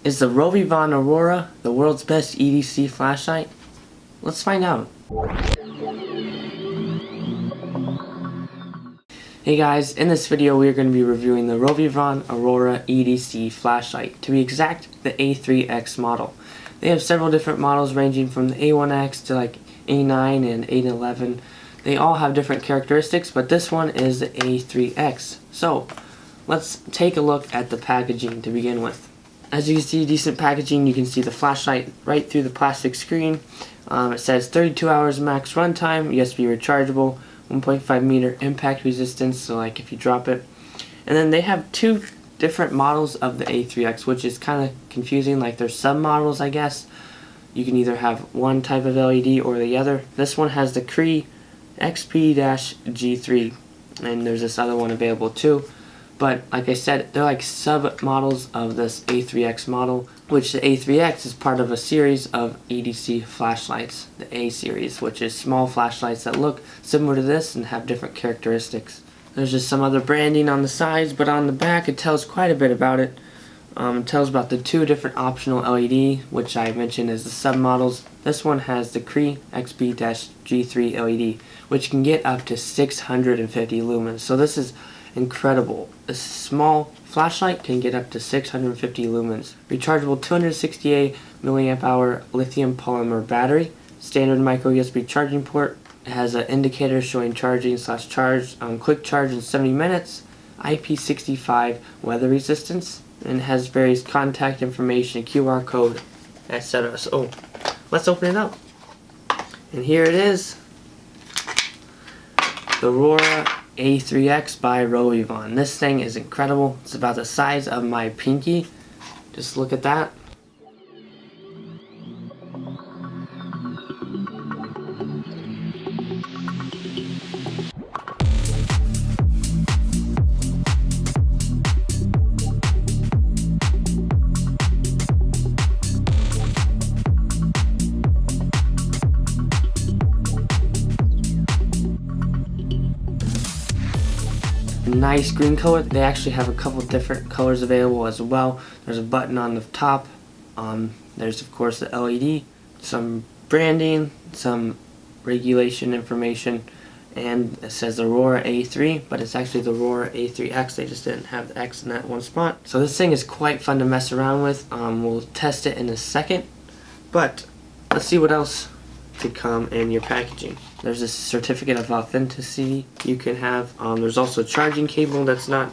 Is the RovyVon Aurora the world's best EDC flashlight? Let's find out. Hey guys, in this video we are going to be reviewing the RovyVon Aurora EDC flashlight. To be exact, the A3X model. They have several different models ranging from the A1X to like A9 and A11. They all have different characteristics, but this one is the A3X. So, let's take a look at the packaging to begin with. As you can see, decent packaging. You can see the flashlight right through the plastic screen. It says 32 hours max runtime, USB rechargeable, 1.5 meter impact resistance, so like if you drop it. And then they have two different models of the A3X, which is kind of confusing. Like there's sub-models, I guess. You can either have one type of LED or the other. This one has the Cree XP-G3, and there's this other one available too. But like I said, they're like sub-models of this A3X model, which the A3X is part of a series of EDC flashlights, the A series, which is small flashlights that look similar to this and have different characteristics. There's just some other branding on the sides, but on the back it tells quite a bit about it. It tells about the two different optional LED, which I mentioned as the sub-models. This one has the Cree XP-G3 LED, which can get up to 650 lumens. So this is incredible. A small flashlight can get up to 650 lumens. Rechargeable 268 milliamp hour lithium polymer battery. Standard micro USB charging port. It has an indicator showing charging / charge on quick charge in 70 minutes. IP65 weather resistance. And it has various contact information, QR code, etc. So let's open it up. And here it is. The Aurora A3X by RovyVon. This thing is incredible. It's about the size of my pinky. Just look at that. Nice green color. They actually have a couple different colors available as well. There's a button on the top. There's of course the LED, some branding, some regulation information, and it says Aurora A3, but it's actually the Aurora A3X. They just didn't have the X in that one spot. So this thing is quite fun to mess around with. We'll test it in a second, but let's see what else could come in your packaging. There's a certificate of authenticity you can have. There's also a charging cable that's not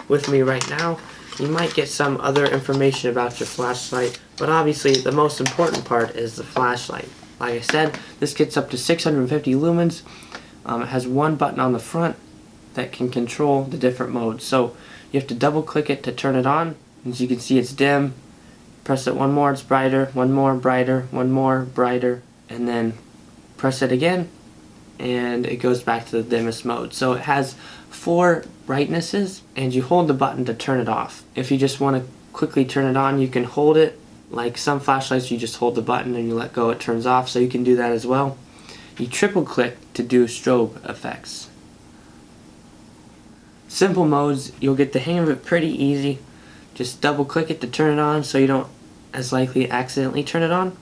with me right now. You might get some other information about your flashlight, but obviously the most important part is the flashlight. Like I said, this gets up to 650 lumens. It has one button on the front that can control the different modes. So you have to double click it to turn it on. As you can see, it's dim. Press it one more, it's brighter. One more, brighter. One more, brighter. And then press it again, and it goes back to the dimmest mode. So it has 4 brightnesses, and you hold the button to turn it off. If you just want to quickly turn it on, you can hold it. Like some flashlights, you just hold the button and you let go, it turns off, so you can do that as well. You triple click to do strobe effects. Simple modes, you'll get the hang of it pretty easy. Just double click it to turn it on so you don't as likely accidentally turn it on.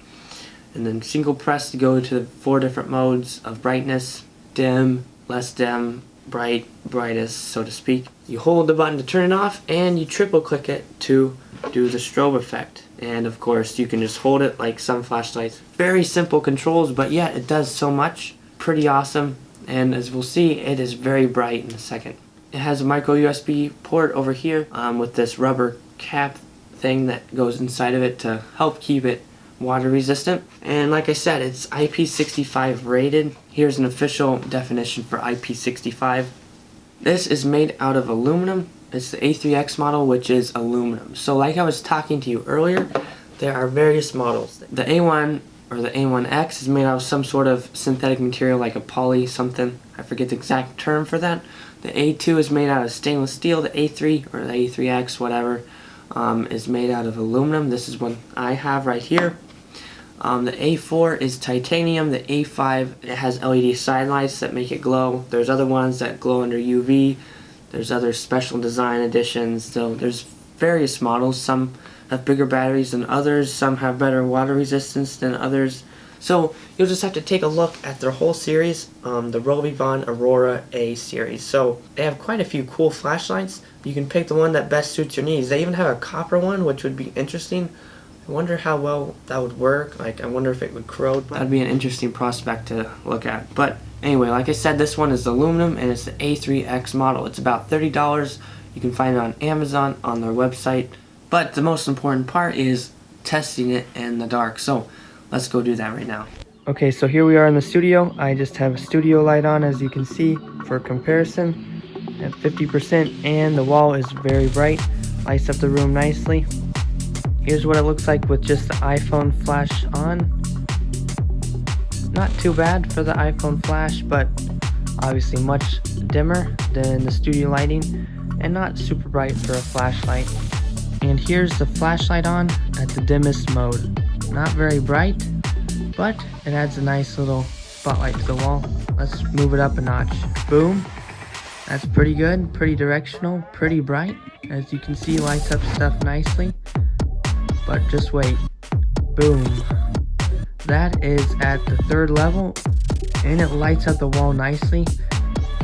And then single press to go to the 4 different modes of brightness: dim, less dim, bright, brightest, so to speak. You hold the button to turn it off, and you triple click it to do the strobe effect. And of course you can just hold it like some flashlights. Very simple controls, but yet it does so much. Pretty awesome, and as we'll see, it is very bright in a second. It has a micro USB port over here with this rubber cap thing that goes inside of it to help keep it water resistant. And like I said, it's IP65 rated. Here's an official definition for IP65. This is made out of aluminum. It's the A3X model, which is aluminum. So like I was talking to you earlier, there are various models. The A1 or the A1X is made out of some sort of synthetic material like a poly something. I forget the exact term for that. The A2 is made out of stainless steel. The A3 or the A3X, whatever, is made out of aluminum. This is what I have right here. The A4 is titanium. The A5, it has LED side lights that make it glow. There's other ones that glow under UV. There's other special design editions. So there's various models. Some have bigger batteries than others, some have better water resistance than others. So you'll just have to take a look at their whole series, the RovyVon Aurora A series. So they have quite a few cool flashlights. You can pick the one that best suits your needs. They even have a copper one, which would be interesting. I wonder how well that would work. Like, I wonder if it would corrode. That'd be an interesting prospect to look at. But anyway, like I said, this one is aluminum and it's the A3X model. It's about $30. You can find it on Amazon on their website. But the most important part is testing it in the dark. So let's go do that right now. Okay, so here we are in the studio. I just have a studio light on, as you can see, for comparison at 50%, and the wall is very bright, lights up the room nicely. Here's what it looks like with just the iPhone flash on. Not too bad for the iPhone flash, but obviously much dimmer than the studio lighting, and not super bright for a flashlight. And here's the flashlight on at the dimmest mode. Not very bright, but it adds a nice little spotlight to the wall. Let's move it up a notch. Boom. That's pretty good, pretty directional, pretty bright. As you can see, lights up stuff nicely. But just wait. Boom. That is at the third level, and it lights up the wall nicely.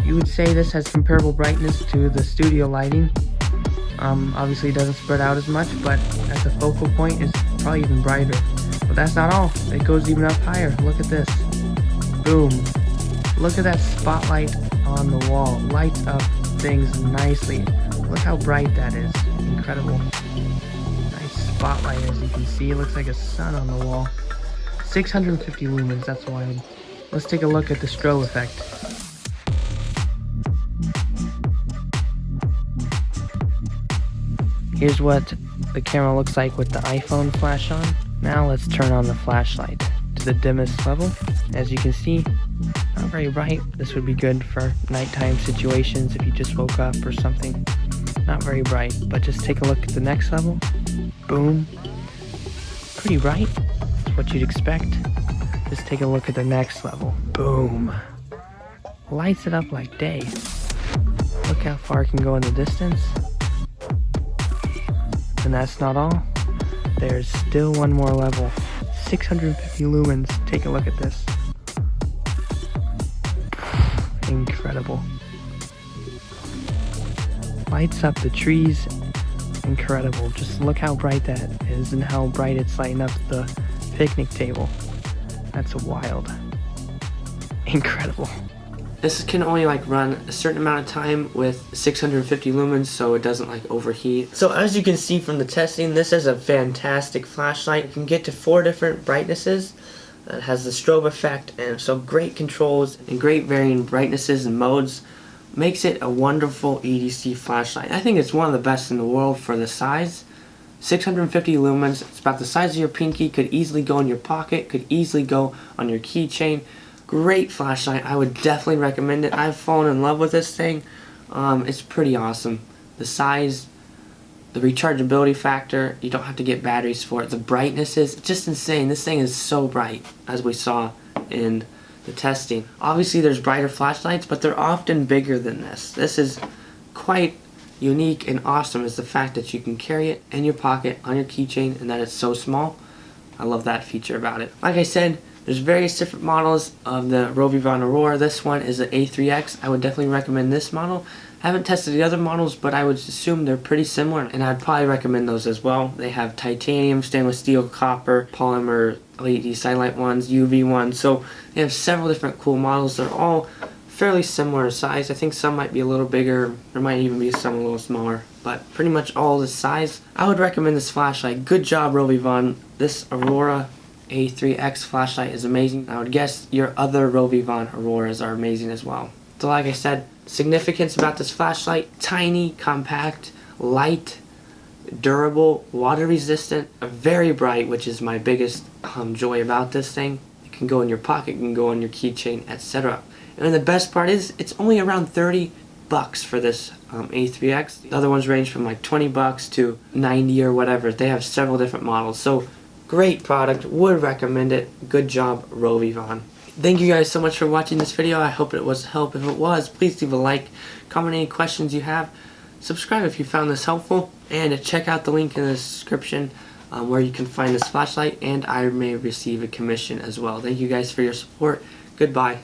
You would say this has comparable brightness to the studio lighting. Obviously it doesn't spread out as much, but at the focal point it's probably even brighter. But that's not all. It goes even up higher. Look at this. Boom. Look at that spotlight on the wall. Lights up things nicely. Look how bright that is. Incredible. Nice spotlight, as you can see. It looks like a sun on the wall. 650 lumens. That's wild. Let's take a look at the strobe effect. Here's what the camera looks like with the iPhone flash on. Now let's turn on the flashlight to the dimmest level. As you can see, not very bright. This would be good for nighttime situations if you just woke up or something. Not very bright, but just take a look at the next level. Boom. Pretty bright. That's what you'd expect. Just take a look at the next level. Boom. Lights it up like day. Look how far it can go in the distance. And that's not all. There's still one more level. 650 lumens. Take a look at this. Incredible. Lights up the trees. Incredible. Just look how bright that is and how bright it's lighting up the picnic table. That's wild. Incredible. This can only run a certain amount of time with 650 lumens, so it doesn't overheat. So as you can see from the testing, this is a fantastic flashlight. It can get to 4 different brightnesses. It has the strobe effect, and so great controls and great varying brightnesses and modes. Makes it a wonderful EDC flashlight. I think it's one of the best in the world for the size. 650 lumens, it's about the size of your pinky, could easily go in your pocket, could easily go on your keychain. Great flashlight. I would definitely recommend it. I've fallen in love with this thing. It's pretty awesome. The size, the rechargeability factor, you don't have to get batteries for it. The brightness is just insane. This thing is so bright, as we saw in the testing. Obviously there's brighter flashlights, but they're often bigger than this. This is quite unique and awesome, is the fact that you can carry it in your pocket, on your keychain, and that it's so small. I love that feature about it. Like I said, there's various different models of the RovyVon Aurora. This one is the A3X. I would definitely recommend this model. I haven't tested the other models, but I would assume they're pretty similar, and I'd probably recommend those as well. They have titanium, stainless steel, copper, polymer, LED sidelight ones, UV ones. So they have several different cool models. They're all fairly similar in size. I think some might be a little bigger. There might even be some a little smaller, but pretty much all the size. I would recommend this flashlight. Good job, RovyVon. This Aurora A3X flashlight is amazing. I would guess your other RovyVon Auroras are amazing as well. So like I said, significance about this flashlight: tiny, compact, light, durable, water resistant, very bright, which is my biggest joy about this thing. It can go in your pocket, it can go on your keychain, etc. And the best part is, it's only around 30 bucks for this A3X. The other ones range from like 20 bucks to 90 or whatever. They have several different models. So great product, would recommend it. Good job, RovyVon. Thank you guys so much for watching this video. I hope it was a help. If it was, please leave a like, comment any questions you have. subscribe if you found this helpful, and check out the link in the description where you can find this flashlight, and I may receive a commission as well. Thank you guys for your support. Goodbye.